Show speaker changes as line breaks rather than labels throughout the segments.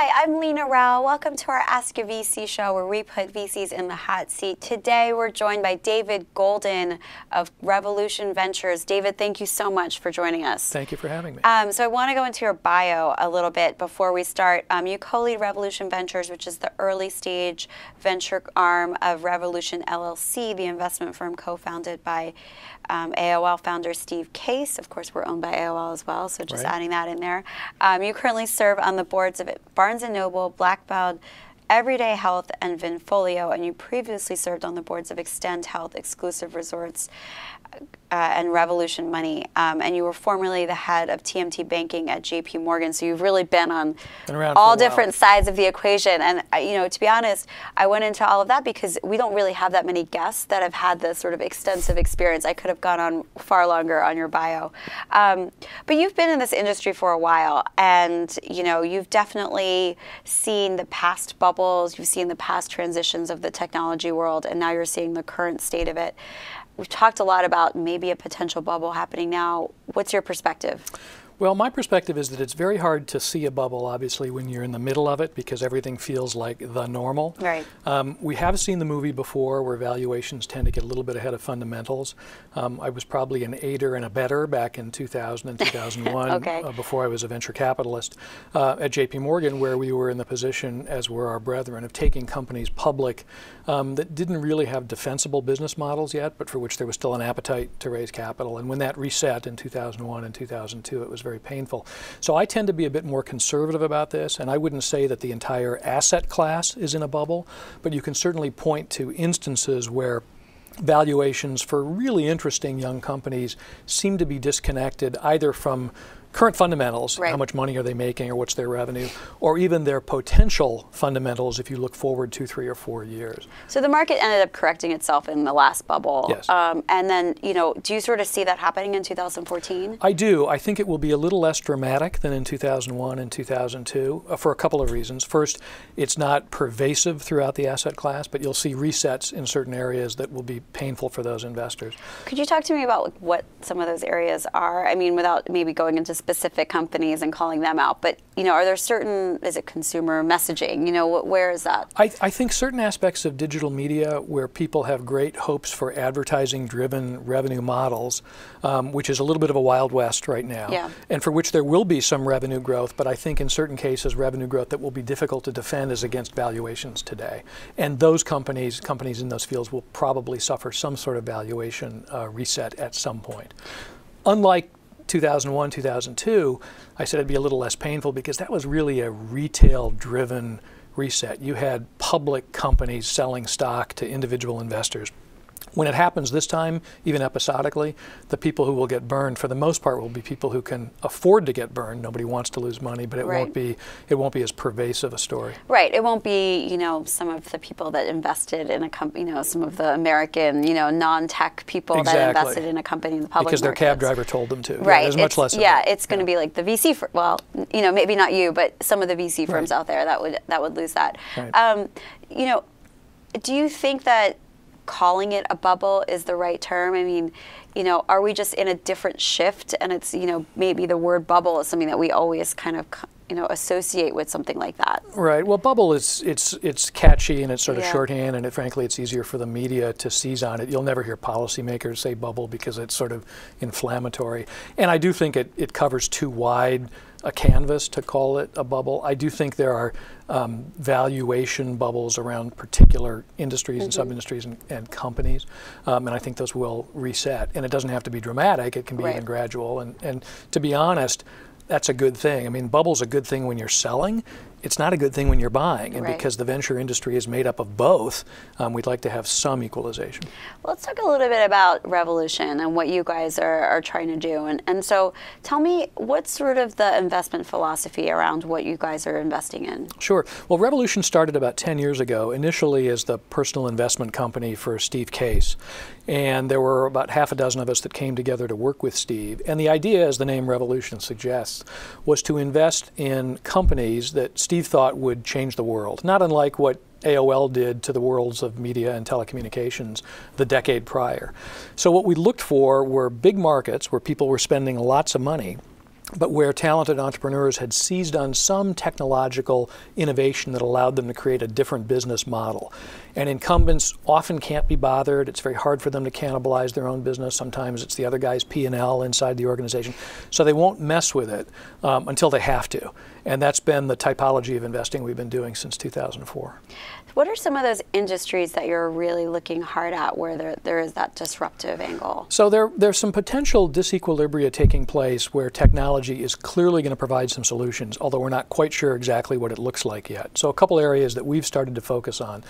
Hi, I'm Lena Rao. Welcome to our Ask a VC show where we put VCs in the hot seat. Today we're joined by David Golden of Revolution Ventures. David, thank you so much for joining us.
Thank you for having me.
So I want to go into your bio a little bit before we start. You co-lead Revolution Ventures, which is the early stage venture arm of Revolution LLC, the investment firm co-founded by AOL founder Steve Case. Of course, we're owned by AOL as well, so just adding that in there. You currently serve on the boards of Barnes & Noble, Blackbaud, Everyday Health, and Vinfolio, and you previously served on the boards of Extend Health, Exclusive Resorts, and Revolution Money, and you were formerly the head of TMT Banking at JPMorgan, so you've really been on all different sides of the equation. And you know, to be honest, I went into all of that because we don't really have that many guests that have had this sort of extensive experience. I could have gone on far longer on your bio, but you've been in this industry for a while, and you know, you've definitely seen the past bubbles, you've seen the past transitions of the technology world, and now you're seeing the current state of it. We've talked a lot about maybe a potential bubble happening now. What's your perspective?
Well, my perspective is that it's very hard to see a bubble, obviously, when you're in the middle of it because everything feels like the normal.
Right.
We have seen the movie before where valuations tend to get a little bit ahead of fundamentals. I was probably an aider and abetter back in 2000 and 2001 before I was a venture capitalist at JPMorgan, where we were in the position, as were our brethren, of taking companies public that didn't really have defensible business models yet, but for which there was still an appetite to raise capital. And when that reset in 2001 and 2002, it was very painful. So I tend to be a bit more conservative about this, and I wouldn't say that the entire asset class is in a bubble, but you can certainly point to instances where valuations for really interesting young companies seem to be disconnected either from current fundamentals, how much money are they making or what's their revenue, or even their potential fundamentals if you look forward 2, 3, or 4 years.
So the market ended up correcting itself in the last bubble.
Yes.
And then, you know, do you sort of see that happening in 2014?
I do. I think it will be a little less dramatic than in 2001 and 2002 for a couple of reasons. First, it's not pervasive throughout the asset class, but you'll see resets in certain areas that will be painful for those investors.
Could you talk to me about what some of those areas are? I mean, without maybe going into specific companies and calling them out, but you know, are there certain, is it consumer messaging? You know, where is that?
I think certain aspects of digital media where people have great hopes for advertising-driven revenue models, which is a little bit of a Wild West right now, and for which there will be some revenue growth, but I think in certain cases revenue growth that will be difficult to defend as against valuations today. And those companies in those fields will probably suffer some sort of valuation reset at some point. Unlike 2001, 2002, I said it'd be a little less painful because that was really a retail-driven reset. You had public companies selling stock to individual investors. When it happens this time, even episodically, the people who will get burned, for the most part, will be people who can afford to get burned. Nobody wants to lose money, but it won't be as pervasive a story. Right.
It won't be, you know, some of the people that invested in a company, you know, some of the American, you know, non-tech people that invested in a company in the public
because their cab driver told them to.
Right.
There's much less.
It's going to be like the VC. Well, you know, maybe not you, but some of the VC firms out there that would lose that.
Right.
You know, do you think that calling it a bubble is the right term? I mean, you know, are we just in a different shift, and it's, you know, maybe the word bubble is something that we always kind of, you know, associate with something like that.
Right. Well, bubble is it's catchy and it's sort of shorthand, and frankly, it's easier for the media to seize on it. You'll never hear policymakers say bubble because it's sort of inflammatory, and I do think it covers too wide a canvas to call it a bubble. I do think there are valuation bubbles around particular industries and sub-industries and companies, and I think those will reset. And it doesn't have to be dramatic, it can be even gradual. And to be honest, that's a good thing. I mean, bubble's a good thing when you're selling. It's not a good thing when you're buying, and because the venture industry is made up of both, we'd like to have some equalization.
Well, let's talk a little bit about Revolution and what you guys are trying to do. And so tell me, what's sort of the investment philosophy around what you guys are investing in?
Sure. Well, Revolution started about 10 years ago, initially as the personal investment company for Steve Case. And there were about half a dozen of us that came together to work with Steve. And the idea, as the name Revolution suggests, was to invest in companies that Steve thought would change the world, not unlike what AOL did to the worlds of media and telecommunications the decade prior. So what we looked for were big markets where people were spending lots of money but where talented entrepreneurs had seized on some technological innovation that allowed them to create a different business model. And incumbents often can't be bothered. It's very hard for them to cannibalize their own business. Sometimes it's the other guy's P&L inside the organization. So they won't mess with it until they have to. And that's been the typology of investing we've been doing since 2004.
What are some of those industries that you're really looking hard at where there is that disruptive angle?
So there's some potential disequilibria taking place where technology is clearly going to provide some solutions, although we're not quite sure exactly what it looks like yet. So a couple areas that we've started to focus on.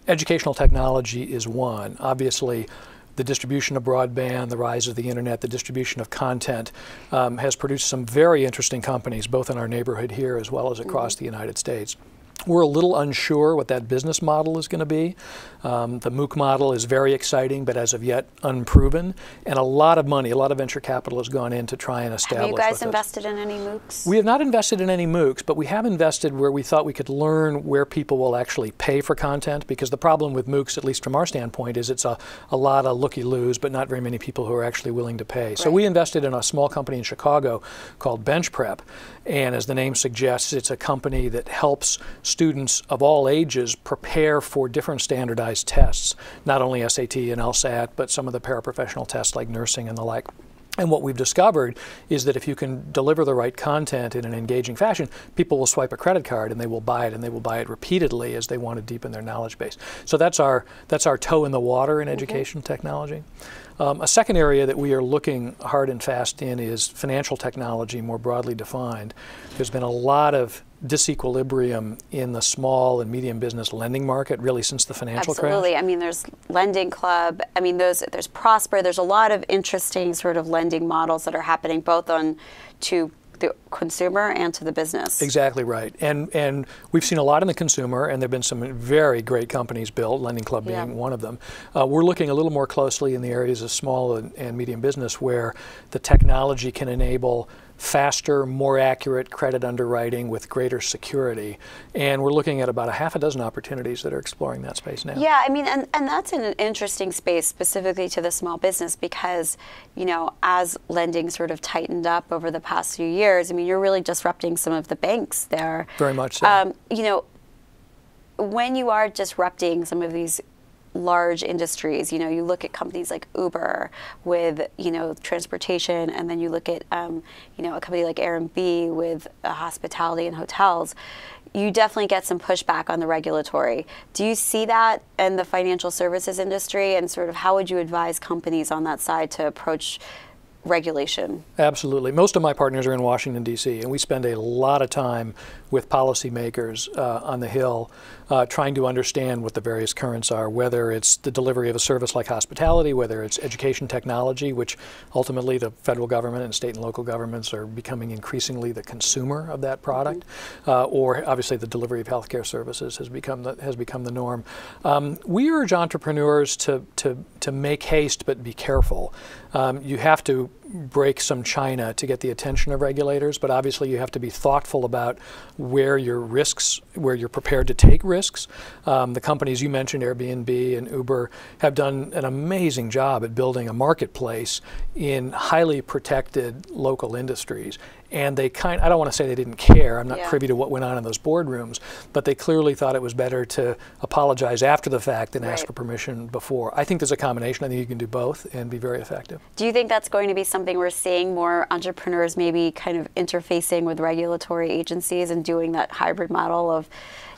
Educational technology is one. Obviously, the distribution of broadband, the rise of the internet, the distribution of content has produced some very interesting companies, both in our neighborhood here as well as across the United States. We're a little unsure what that business model is going to be. The MOOC model is very exciting, but as of yet unproven. And a lot of money, a lot of venture capital has gone in to try and establish.
Have you guys invested in any MOOCs?
We have not invested in any MOOCs, but we have invested where we thought we could learn where people will actually pay for content, because the problem with MOOCs, at least from our standpoint, is it's a lot of looky-loos, but not very many people who are actually willing to pay. Right. So we invested in a small company in Chicago called Bench Prep, and as the name suggests, it's a company that helps students of all ages prepare for different standardized tests, not only SAT and LSAT, but some of the paraprofessional tests like nursing and the like. And what we've discovered is that if you can deliver the right content in an engaging fashion, people will swipe a credit card and they will buy it, and they will buy it repeatedly as they want to deepen their knowledge base. So that's our toe in the water in education technology. A second area that we are looking hard and fast in is financial technology, more broadly defined. There's been a lot of disequilibrium in the small and medium business lending market, really since the financial crash.
Absolutely. I mean, there's Lending Club. I mean, there's Prosper. There's a lot of interesting sort of lending models that are happening both to the consumer and to the business.
Exactly right. And we've seen a lot in the consumer, and there have been some very great companies built, Lending Club being one of them. We're looking a little more closely in the areas of small and medium business where the technology can enable faster, more accurate credit underwriting with greater security. And we're looking at about a half a dozen opportunities that are exploring that space now.
Yeah, I mean, and that's an interesting space specifically to the small business because, you know, as lending sort of tightened up over the past few years, I mean, you're really disrupting some of the banks there.
Very much so.
You know, when you are disrupting some of these large industries, you know, you look at companies like Uber with, you know, transportation, and then you look at, you know, a company like Airbnb with hospitality and hotels, you definitely get some pushback on the regulatory. Do you see that in the financial services industry, and sort of how would you advise companies on that side to approach regulation?
Absolutely. Most of my partners are in Washington, D.C., and we spend a lot of time with policymakers on the Hill trying to understand what the various currents are, whether it's the delivery of a service like hospitality, whether it's education technology, which ultimately the federal government and state and local governments are becoming increasingly the consumer of that product, or obviously the delivery of healthcare services has become the norm. We urge entrepreneurs to make haste but be careful. You have to break some china to get the attention of regulators, but obviously you have to be thoughtful about where you're prepared to take risks. The companies you mentioned, Airbnb and Uber, have done an amazing job at building a marketplace in highly protected local industries. And they I don't want to say they didn't care, I'm not privy to what went on in those boardrooms, but they clearly thought it was better to apologize after the fact than ask for permission before. I think there's a combination. I think you can do both and be very effective.
Do you think that's going to be something we're seeing more entrepreneurs maybe kind of interfacing with regulatory agencies and doing that hybrid model of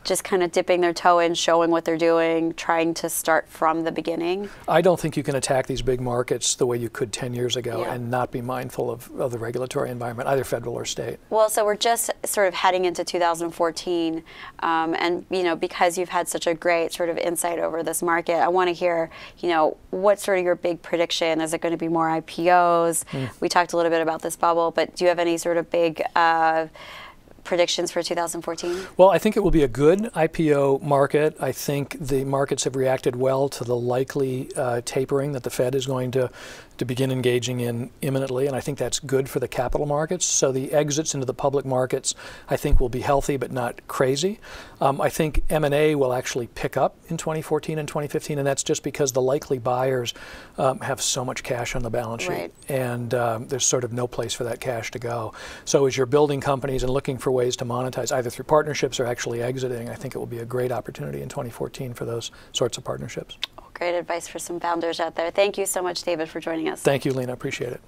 just kind of dipping their toe in, showing what they're doing, trying to start from the beginning?
I don't think you can attack these big markets the way you could 10 years ago and not be mindful of the regulatory environment, either federal or state.
Well, so we're just sort of heading into 2014, and you know, because you've had such a great sort of insight over this market, I want to hear, you know, what's sort of your big prediction? Is it going to be more IPOs? We talked a little bit about this bubble, but do you have any sort of big predictions for 2014?
Well, I think it will be a good IPO market. I think the markets have reacted well to the likely tapering that the Fed is going to to begin engaging in imminently, and I think that's good for the capital markets. So the exits into the public markets, I think, will be healthy but not crazy. I think M&A will actually pick up in 2014 and 2015, and that's just because the likely buyers have so much cash on the balance sheet,
right.
and there's sort of no place for that cash to go. So as you're building companies and looking for ways to monetize, either through partnerships or actually exiting, I think it will be a great opportunity in 2014 for those sorts of partnerships.
Great advice for some founders out there. Thank you so much, David, for joining us.
Thank you, Lena. Appreciate it.